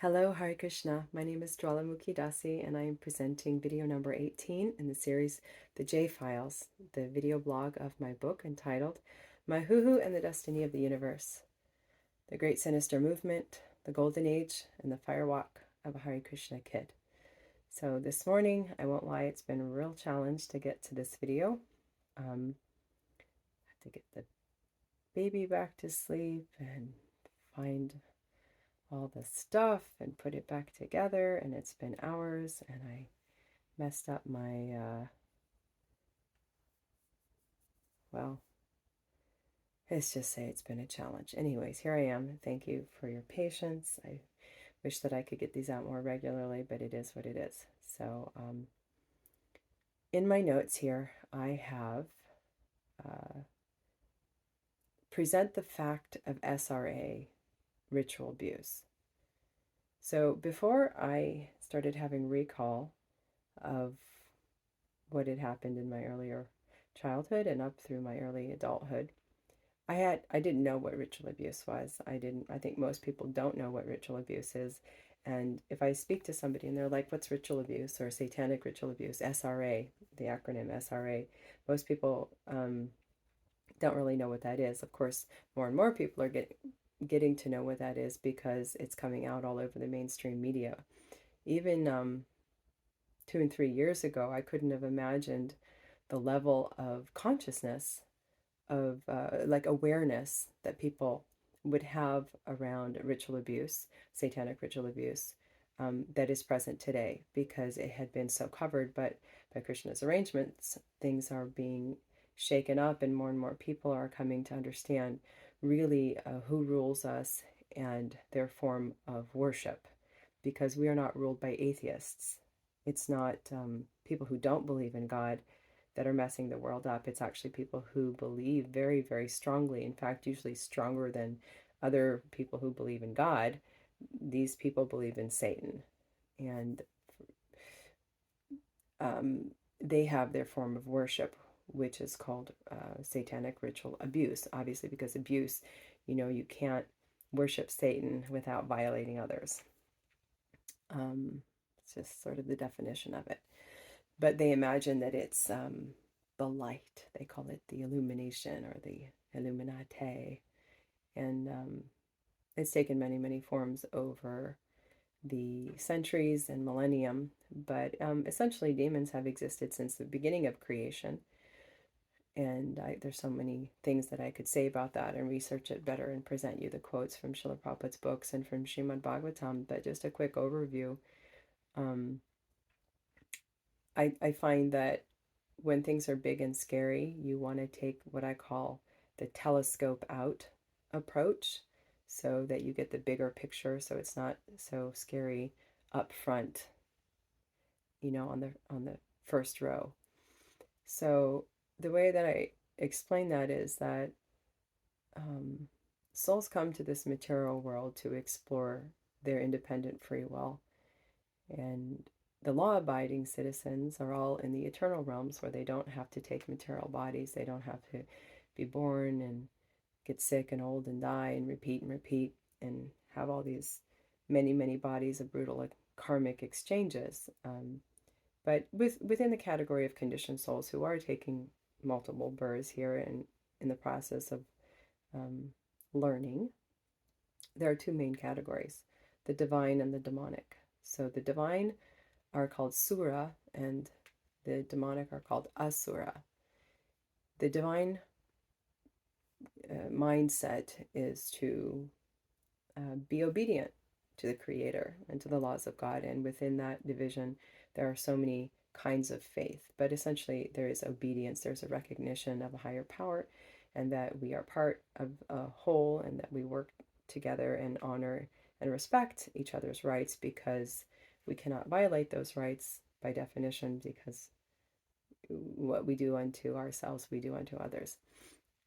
Hello, Hare Krishna. My name is Jvalamukhi Dasi, and I am presenting video number 18 in the series The J Files, the video blog of my book entitled Mahaprabhu and the Destiny of the Universe, the Great Sinister Movement, the Golden Age, and the Firewalk of a Hare Krishna Kid. So this morning, I won't lie, it's been a real challenge to get to this video. I have to get the baby back to sleep and find all the stuff and put it back together, and it's been hours, and I messed up my well, let's just say it's been a challenge. Anyways, here I am. Thank you for your patience. I wish that I could get these out more regularly, but it is what it is. So in my notes here, I have present the fact of SRA ritual abuse. So before I started having recall of what had happened in my earlier childhood and up through my early adulthood, I didn't know what ritual abuse was. I think most people don't know what ritual abuse is. And if I speak to somebody and they're like, what's ritual abuse or satanic ritual abuse, SRA, the acronym SRA, most people don't really know what that is. Of course, more and more people are getting to know what that is because it's coming out all over the mainstream media. Even 2 and 3 years ago, I couldn't have imagined the level of consciousness, of like awareness that people would have around ritual abuse, satanic ritual abuse, that is present today, because it had been so covered. But by Krishna's arrangements, things are being shaken up, and more people are coming to understand really who rules us and their form of worship, because we are not ruled by atheists. It's not people who don't believe in God that are messing the world up. It's actually people who believe very, very strongly, in fact, usually stronger than other people who believe in God. These people believe in Satan, and they have their form of worship, which is called satanic ritual abuse, obviously, because abuse, you can't worship Satan without violating others. It's just sort of the definition of it. But they imagine that it's the light. They call it the illumination or the Illuminati. And it's taken many, many forms over the centuries and millennium. But essentially, demons have existed since the beginning of creation. And there's so many things that I could say about that and research it better and present you the quotes from Srila Prabhupada's books and from Srimad Bhagavatam. But just a quick overview. I find that when things are big and scary, you want to take what I call the telescope out approach, so that you get the bigger picture, so it's not so scary up front, on the first row. So the way that I explain that is that souls come to this material world to explore their independent free will, and the law-abiding citizens are all in the eternal realms, where they don't have to take material bodies. They don't have to be born and get sick and old and die and repeat and have all these many, many bodies of brutal karmic exchanges. But within the category of conditioned souls who are taking multiple births here and in the process of learning, there are two main categories: the divine and the demonic. So the divine are called Sura, and the demonic are called Asura. The divine mindset is to be obedient to the Creator and to the laws of God. And within that division, there are so many kinds of faith. But essentially, there is obedience. There's a recognition of a higher power, and that we are part of a whole, and that we work together and honor and respect each other's rights, because we cannot violate those rights by definition, because what we do unto ourselves, we do unto others.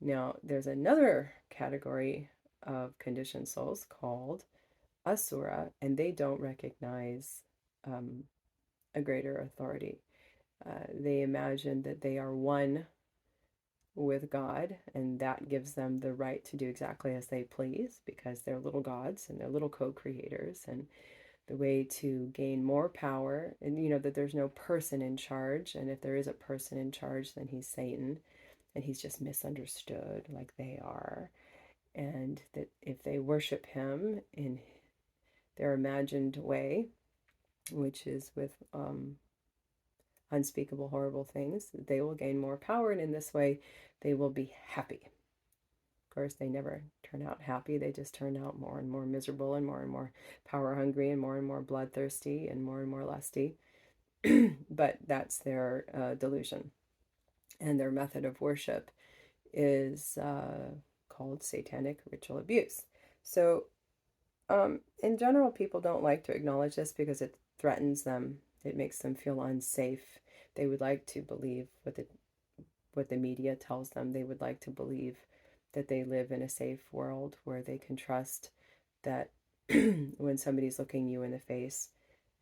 Now, there's another category of conditioned souls called Asura, and they don't recognize a greater authority. They imagine that they are one with God, and that gives them the right to do exactly as they please because they're little gods and they're little co-creators. And the way to gain more power, and that there's no person in charge, and if there is a person in charge, then he's Satan, and he's just misunderstood like they are, and that if they worship him in their imagined way, which is with unspeakable horrible things, they will gain more power, and in this way they will be happy. Of course, they never turn out happy. They just turn out more and more miserable and more power hungry and more bloodthirsty and more lusty. But that's their delusion. And their method of worship is called satanic ritual abuse. So in general, people don't like to acknowledge this because it threatens them. It makes them feel unsafe. They would like to believe what the media tells them. They would like to believe that they live in a safe world where they can trust that when somebody's looking you in the face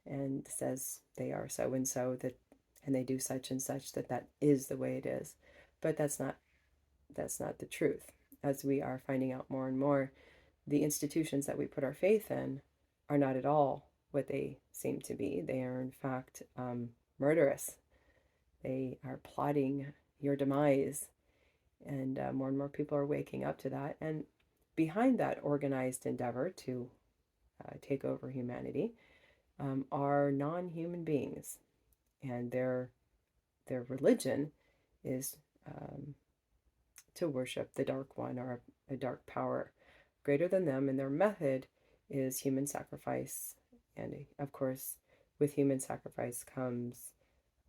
and says they are so and so, that and they do such and such, that is the way it is. But that's not the truth. As we are finding out more and more, the institutions that we put our faith in are not at all what they seem to be. They are in fact murderous. They are plotting your demise, and more people are waking up to that. And behind that organized endeavor to take over humanity are non-human beings, and their religion is to worship the dark one, or a dark power greater than them, and their method is human sacrifice. And of course, with human sacrifice comes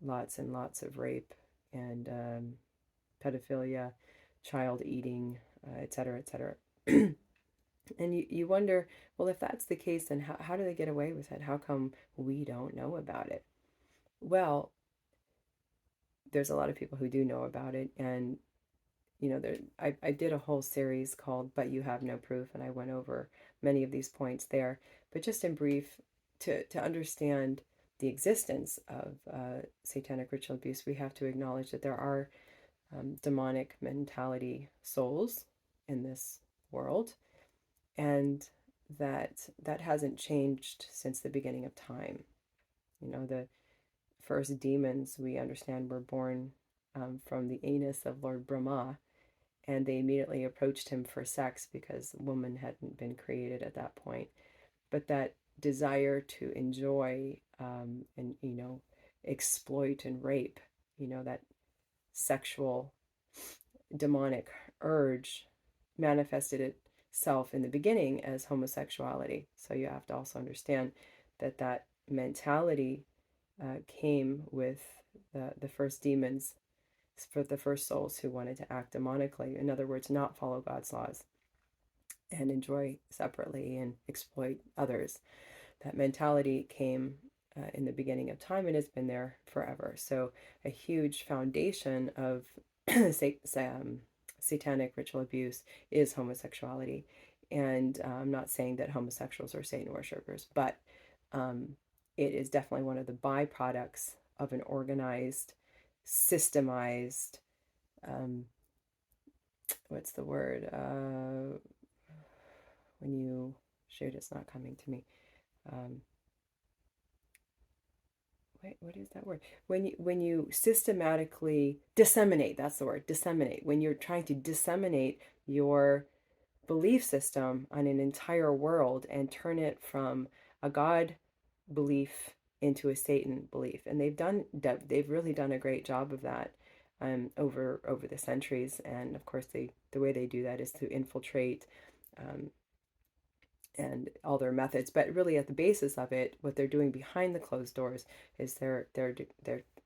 lots and lots of rape and pedophilia, child eating, etc., etc. And you wonder, well, if that's the case, then how do they get away with it? How come we don't know about it? Well, there's a lot of people who do know about it, and I did a whole series called "But You Have No Proof," and I went over many of these points there. But just in brief, to understand the existence of satanic ritual abuse, we have to acknowledge that there are demonic mentality souls in this world, and that hasn't changed since the beginning of time. The first demons, we understand, were born from the anus of Lord Brahma, and they immediately approached him for sex because woman hadn't been created at that point. But that desire to enjoy and exploit and rape, that sexual demonic urge manifested itself in the beginning as homosexuality. So you have to also understand that mentality came with the first demons, for the first souls who wanted to act demonically. In other words, not follow God's laws and enjoy separately and exploit others. That mentality came in the beginning of time and has been there forever. So a huge foundation of satanic ritual abuse is homosexuality. And I'm not saying that homosexuals are Satan worshippers, but it is definitely one of the byproducts of an organized, systemized, what's the word? When you, shoot, it's not coming to me. Wait, what is that word? When you systematically disseminate, that's the word, disseminate. When you're trying to disseminate your belief system on an entire world and turn it from a God belief into a Satan belief. And they've really done a great job of that over the centuries. And of course, the way they do that is to infiltrate and all their methods. But really, at the basis of it, what they're doing behind the closed doors is they're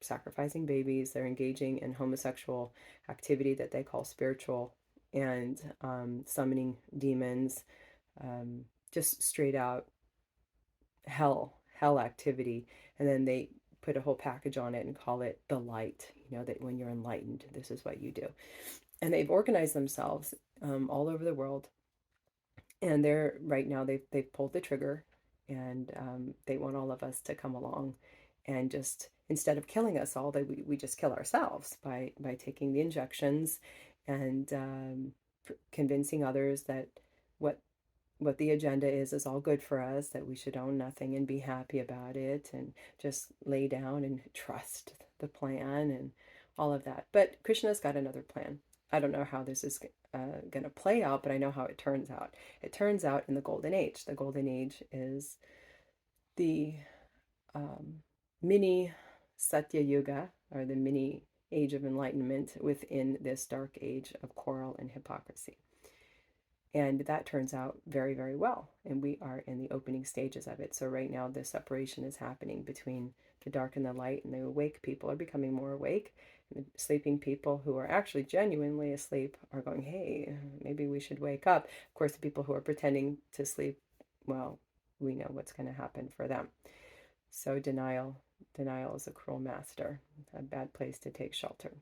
sacrificing babies. They're engaging in homosexual activity that they call spiritual, and summoning demons, just straight out hell activity. And then they put a whole package on it and call it the light. That when you're enlightened, this is what you do. And they've organized themselves all over the world. And they're right now they've pulled the trigger, and they want all of us to come along and just instead of killing us all, that we just kill ourselves by taking the injections and convincing others that what what the agenda is all good for us, that we should own nothing and be happy about it and just lay down and trust the plan and all of that. But Krishna's got another plan. I don't know how this is going to play out, but I know how it turns out. It turns out in the Golden Age. The Golden Age is the mini Satya Yuga, or the mini age of enlightenment within this dark age of quarrel and hypocrisy. And that turns out very, very well. And we are in the opening stages of it. So right now, the separation is happening between the dark and the light, and the awake people are becoming more awake. And the sleeping people who are actually genuinely asleep are going, hey, maybe we should wake up. Of course, the people who are pretending to sleep, well, we know what's going to happen for them. So denial is a cruel master, a bad place to take shelter.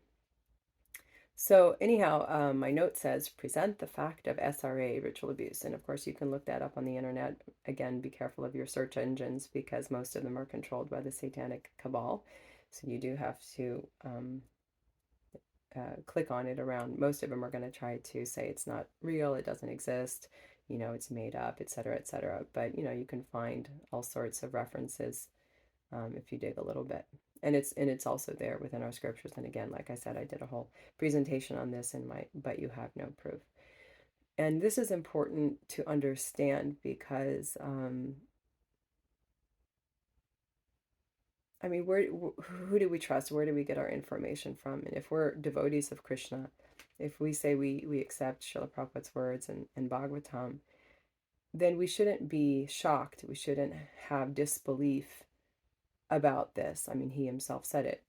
So anyhow, my note says, present the fact of SRA, ritual abuse. And of course, you can look that up on the internet. Again, be careful of your search engines because most of them are controlled by the satanic cabal. So you do have to click on it around. Most of them are going to try to say it's not real, it doesn't exist, it's made up, etc., etc. But, you can find all sorts of references if you dig a little bit. And it's also there within our scriptures. And again, like I said, I did a whole presentation on this in my But You Have No Proof. And this is important to understand because, who do we trust? Where do we get our information from? And if we're devotees of Krishna, if we say we accept Srila Prabhupada's words and Bhagavatam, then we shouldn't be shocked. We shouldn't have disbelief about this. He himself said it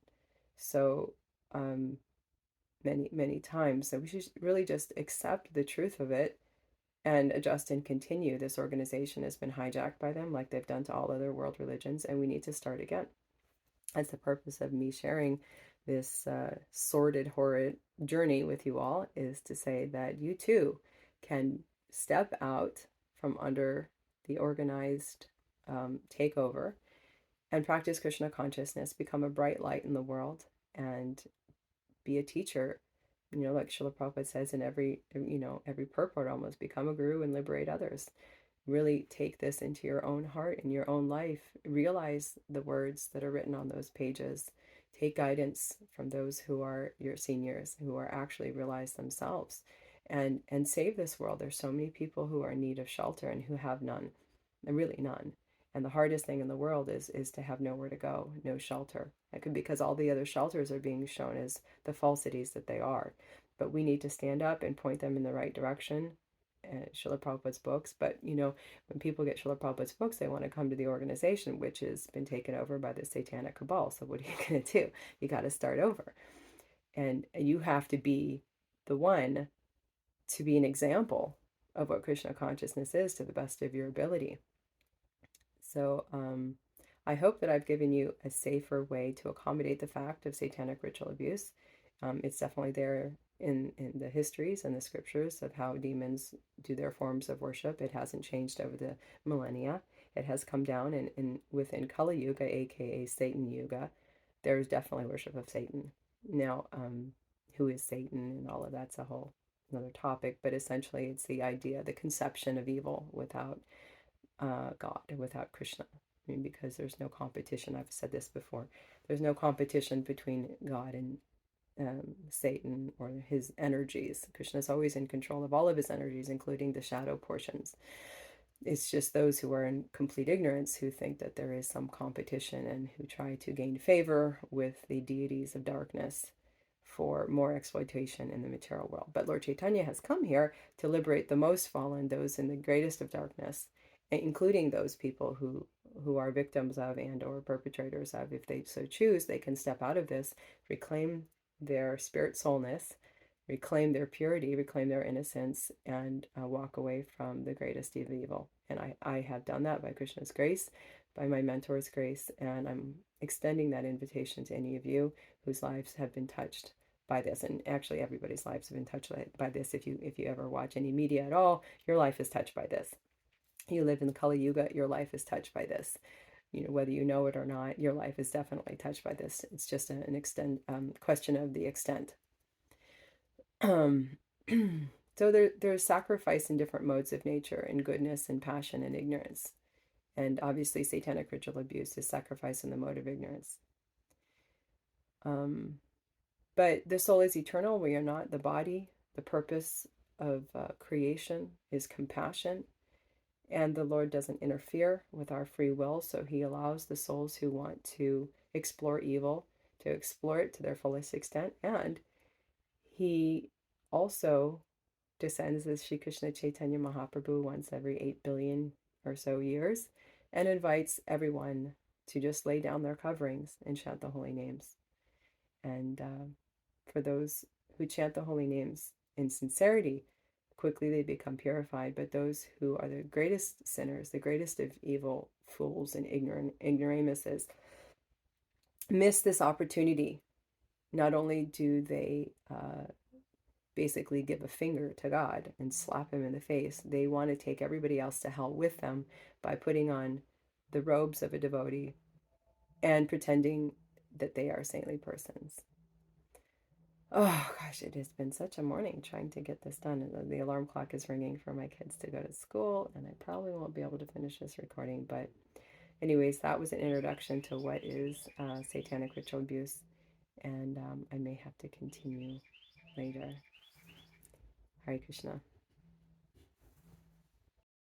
so many times. So we should really just accept the truth of it and adjust and continue. This organization has been hijacked by them like they've done to all other world religions, and we need to start again. That's the purpose of me sharing this sordid, horrid journey with you all, is to say that you too can step out from under the organized takeover and practice Krishna consciousness, become a bright light in the world, and be a teacher. Like Srila Prabhupada says in every purport almost, become a guru and liberate others. Really take this into your own heart, in your own life. Realize the words that are written on those pages. Take guidance from those who are your seniors, who are actually realized themselves, and save this world. There's so many people who are in need of shelter and who have none, really none. And the hardest thing in the world is to have nowhere to go, no shelter. Because all the other shelters are being shown as the falsities that they are. But we need to stand up and point them in the right direction. Srila Prabhupada's books. But, when people get Srila Prabhupada's books, they want to come to the organization, which has been taken over by the satanic cabal. So what are you going to do? You got to start over. And you have to be the one to be an example of what Krishna consciousness is to the best of your ability. So I hope that I've given you a safer way to accommodate the fact of satanic ritual abuse. It's definitely there in the histories and the scriptures of how demons do their forms of worship. It hasn't changed over the millennia. It has come down, and within Kali Yuga, aka Satan Yuga, there's definitely worship of Satan. Now, who is Satan and all of that's a whole another topic, but essentially it's the idea, the conception of evil without God, without Krishna. Because there's no competition. I've said this before. There's no competition between God and Satan or his energies. Krishna is always in control of all of his energies, including the shadow portions. It's just those who are in complete ignorance who think that there is some competition and who try to gain favor with the deities of darkness for more exploitation in the material world. But Lord Caitanya has come here to liberate the most fallen, those in the greatest of darkness, including those people who are victims of and or perpetrators of. If they so choose, they can step out of this, reclaim their spirit soulness, reclaim their purity, reclaim their innocence, and walk away from the greatest of evil. And I have done that by Krishna's grace, by my mentor's grace, and I'm extending that invitation to any of you whose lives have been touched by this. And actually everybody's lives have been touched by this. If you ever watch any media at all, your life is touched by this. You live in the Kali Yuga, your life is touched by this. whether you know it or not, your life is definitely touched by this. It's just an question of the extent. So there's sacrifice in different modes of nature, in goodness and passion and ignorance. And obviously satanic ritual abuse is sacrifice in the mode of ignorance. But the soul is eternal. We are not the body. The purpose of creation is compassion. And the Lord doesn't interfere with our free will. So he allows the souls who want to explore evil to explore it to their fullest extent. And he also descends as Sri Krishna Caitanya Mahaprabhu once every 8 billion or so years and invites everyone to just lay down their coverings and chant the holy names. And for those who chant the holy names in sincerity, quickly they become purified. But those who are the greatest sinners, the greatest of evil fools and ignoramuses, miss this opportunity. Not only do they basically give a finger to God and slap him in the face, they want to take everybody else to hell with them by putting on the robes of a devotee and pretending that they are saintly persons. Oh gosh, it has been such a morning trying to get this done. The alarm clock is ringing for my kids to go to school, and I probably won't be able to finish this recording. But anyways, that was an introduction to what is satanic ritual abuse, and I may have to continue later. Hare Krishna.